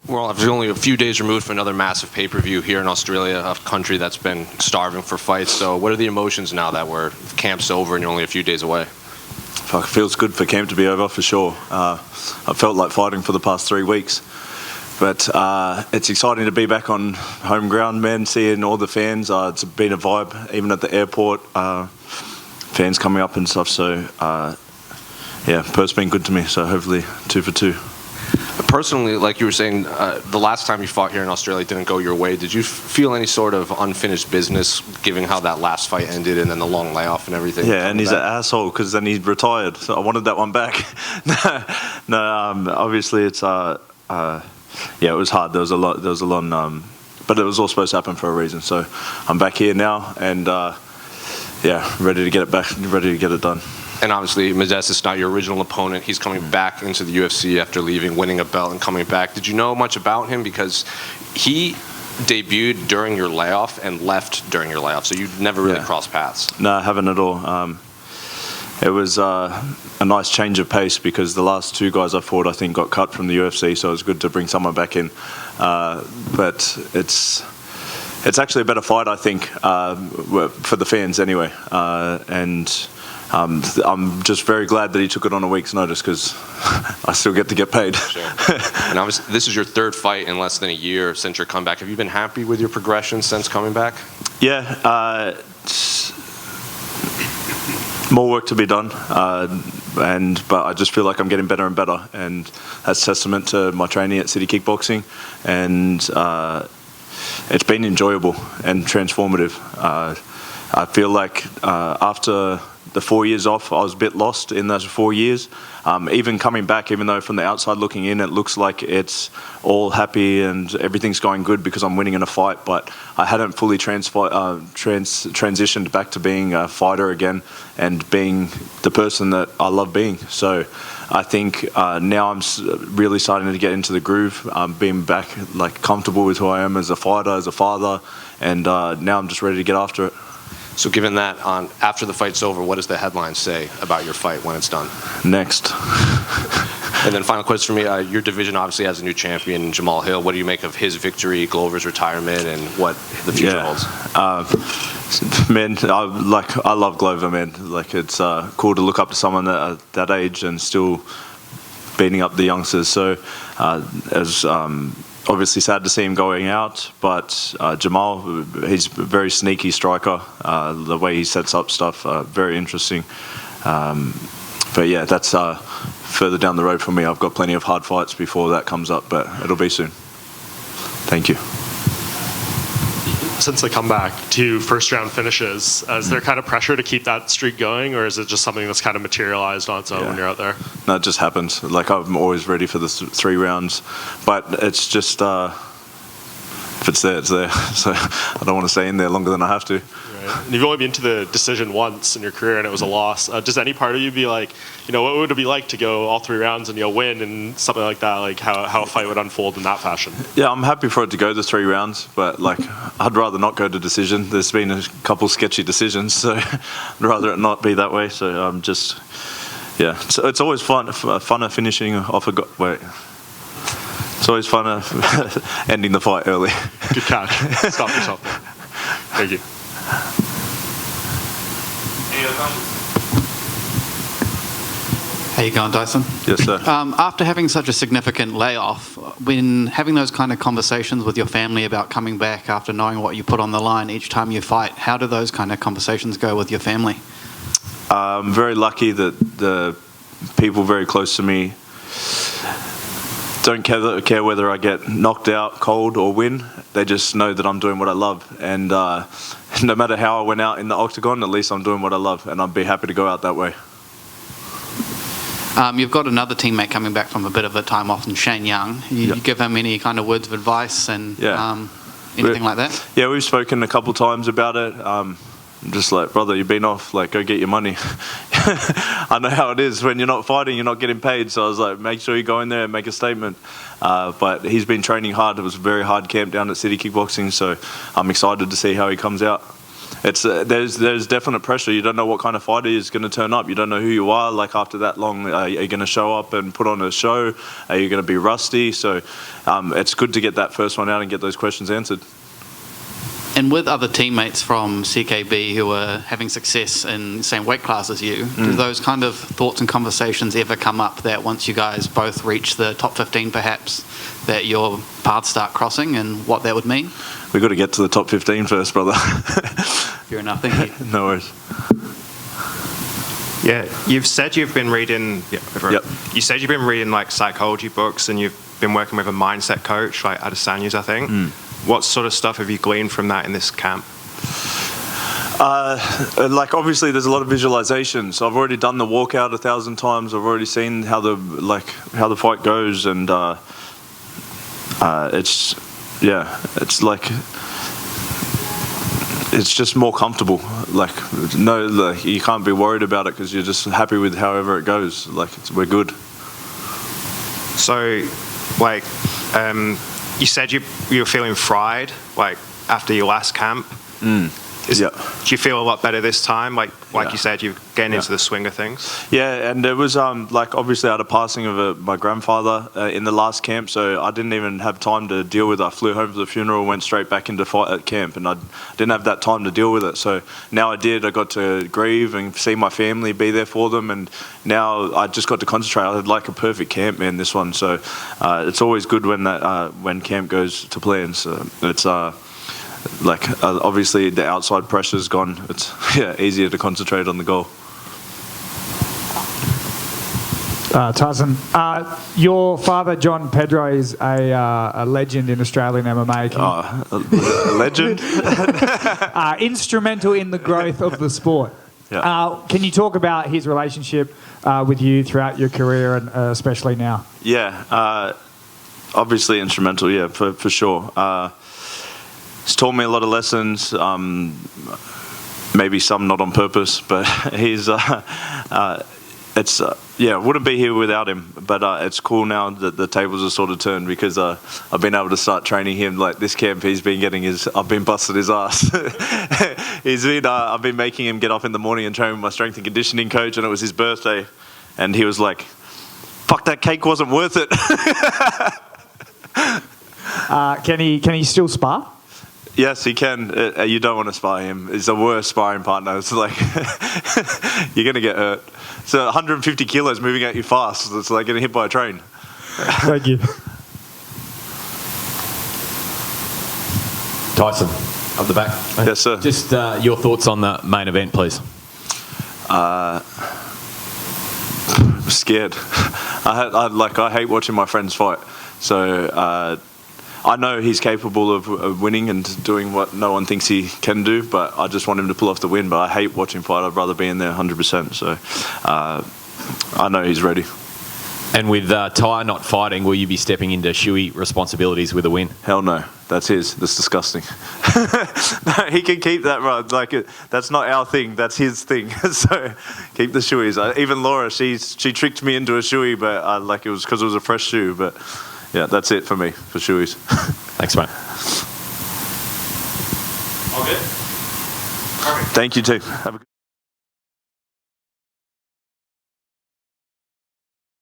We're obviously only a few days removed from another massive pay-per-view here in Australia, a country that's been starving for fights. So what are the emotions now that camp's over and you're only a few days away? Fuck, it feels good for camp to be over, for sure. I felt like fighting for the past 3 weeks. But it's exciting to be back on home ground, man, seeing all the fans. It's been a vibe, even at the airport, fans coming up and stuff. So, yeah, Perth's been good to me, so hopefully 2 for 2. Personally, like you were saying, the last time you fought here in Australia didn't go your way. Did you feel any sort of unfinished business, given how that last fight ended and then the long layoff and everything? Yeah, and he's an asshole because then he retired. So I wanted that one back. No, obviously it's yeah, it was hard. There was a lot, but it was all supposed to happen for a reason. So I'm back here now, and yeah, ready to get it back, ready to get it done. And obviously, Modestas is not your original opponent. He's coming back into the UFC after leaving, winning a belt, and coming back. Did you know much about him? Because he debuted during your layoff and left during your layoff, so you never really crossed paths. No, I haven't at all. It was a nice change of pace because the last 2 guys I fought, I think, got cut from the UFC, so it was good to bring someone back in. But it's actually a better fight, I think, for the fans anyway. And I'm just very glad that he took it on a week's notice because I still get to get paid. Sure. And obviously, this is your 3rd fight in less than a year since your comeback. Have you been happy with your progression since coming back? Yeah, more work to be done, but I just feel like I'm getting better and better, and that's testament to my training at City Kickboxing, and it's been enjoyable and transformative. I feel like after the 4 years off, I was a bit lost in those 4 years. Even coming back, even though from the outside looking in, it looks like it's all happy and everything's going good because I'm winning in a fight, but I hadn't fully transitioned back to being a fighter again and being the person that I love being. So I think now I'm really starting to get into the groove, being back like comfortable with who I am as a fighter, as a father, and now I'm just ready to get after it. So given that, after the fight's over, what does the headline say about your fight when it's done? Next. And then final question for me, your division obviously has a new champion, Jamal Hill. What do you make of his victory, Glover's retirement, and what the future holds? Man, I love Glover, man. Like, it's cool to look up to someone at that age and still beating up the youngsters. So as obviously sad to see him going out, but Jamal, he's a very sneaky striker. The way he sets up stuff, very interesting. But yeah, that's further down the road for me. I've got plenty of hard fights before that comes up, but it'll be soon. Thank you. Since they come back to 1st-round finishes, is there kind of pressure to keep that streak going, or is it just something that's kind of materialized on its own when you're out there? No, it just happens. Like, I'm always ready for the 3 rounds, but it's just if it's there, it's there. So I don't want to stay in there longer than I have to. Right. And you've only been to the decision once in your career, and it was a loss. Does any part of you be like, what would it be like to go all 3 rounds and win and something like that, like how a fight would unfold in that fashion? Yeah, I'm happy for it to go the 3 rounds, but like I'd rather not go to decision. There's been a couple sketchy decisions, so I'd rather it not be that way. So I'm just, yeah. So it's always funner finishing off It's always funner ending the fight early. Good catch. Stop yourself there. Thank you. Any other questions? How you going, Tyson? Yes, sir. After having such a significant layoff, when having those kind of conversations with your family about coming back after knowing what you put on the line each time you fight, how do those kind of conversations go with your family? I'm very lucky that the people very close to me don't care whether I get knocked out cold or win. They just know that I'm doing what I love. And no matter how I went out in the octagon, at least I'm doing what I love, and I'd be happy to go out that way. You've got another teammate coming back from a bit of a time off, and Shane Young. You give him any kind of words of advice and anything like that? Yeah, we've spoken a couple times about it. I'm just like, brother, you've been off, like, go get your money. I know how it is when you're not fighting, you're not getting paid. So I was like, make sure you go in there and make a statement. But he's been training hard. It was a very hard camp down at City Kickboxing, so I'm excited to see how he comes out. it's there's definite pressure. You don't know what kind of fighter is going to turn up. You don't know who you are. Like after that long, are you going to show up and put on a show? Are you going to be rusty? So it's good to get that first one out and get those questions answered. And with other teammates from CKB who are having success in the same weight class as you, do those kind of thoughts and conversations ever come up that once you guys both reach the top 15 perhaps, that your paths start crossing and what that would mean? We've got to get to the top 15 first, brother. Fair enough, thank you. No worries. Yeah, you've said you've been reading. Yep. You said you've been reading like psychology books, and you've been working with a mindset coach, like Adesanyu's, I think. What sort of stuff have you gleaned from that in this camp? Like obviously, there's a lot of visualizations. I've already done the walkout 1,000 times. I've already seen how the fight goes, and it's just more comfortable. You can't be worried about it because you're just happy with however it goes. We're good. So, you said you were feeling fried, after your last camp. Do you feel a lot better this time? You said, you're getting into the swing of things? Yeah, and it was obviously I had a passing of my grandfather in the last camp, so I didn't even have time to deal with it. I flew home for the funeral, went straight back into fight at camp, and I didn't have that time to deal with it. So now I did. I got to grieve and see my family, be there for them, and now I just got to concentrate. I had a perfect camp, man, this one. So it's always good when camp goes to plan. So it's obviously the outside pressure's gone. It's easier to concentrate on the goal. Tyson, your father John Pedro is a legend in Australian MMA. A legend? Instrumental in the growth of the sport. Yeah. Can you talk about his relationship with you throughout your career and especially now? Yeah, obviously instrumental. Yeah, for sure. He's taught me a lot of lessons, maybe some not on purpose, but he's, wouldn't be here without him. But it's cool now that the tables are sort of turned because I've been able to start training him. This camp, I've been busting his ass. I've been making him get up in the morning and train with my strength and conditioning coach, and it was his birthday. And he was like, fuck, that cake wasn't worth it. Can he still spar? Yes, he can. You don't want to spar him. He's the worst sparring partner. It's you're going to get hurt. So 150 kilos moving at you fast. It's like getting hit by a train. Thank you. Tyson, up the back. Yes, sir. Just your thoughts on the main event, please. I'm scared. I hate watching my friends fight. So I know he's capable of winning and doing what no one thinks he can do, but I just want him to pull off the win. But I hate watching fight. I'd rather be in there 100%. So I know he's ready. And with Ty not fighting, will you be stepping into Shuey responsibilities with a win? Hell no. That's his. That's disgusting. No, he can keep that, right? That's not our thing. That's his thing. So keep the shoeys. Even Laura, she tricked me into a shoey, but it was because it was a fresh shoe. But yeah, that's it for me for shoeys. Thanks, mate. All good. Thank you too. Have a good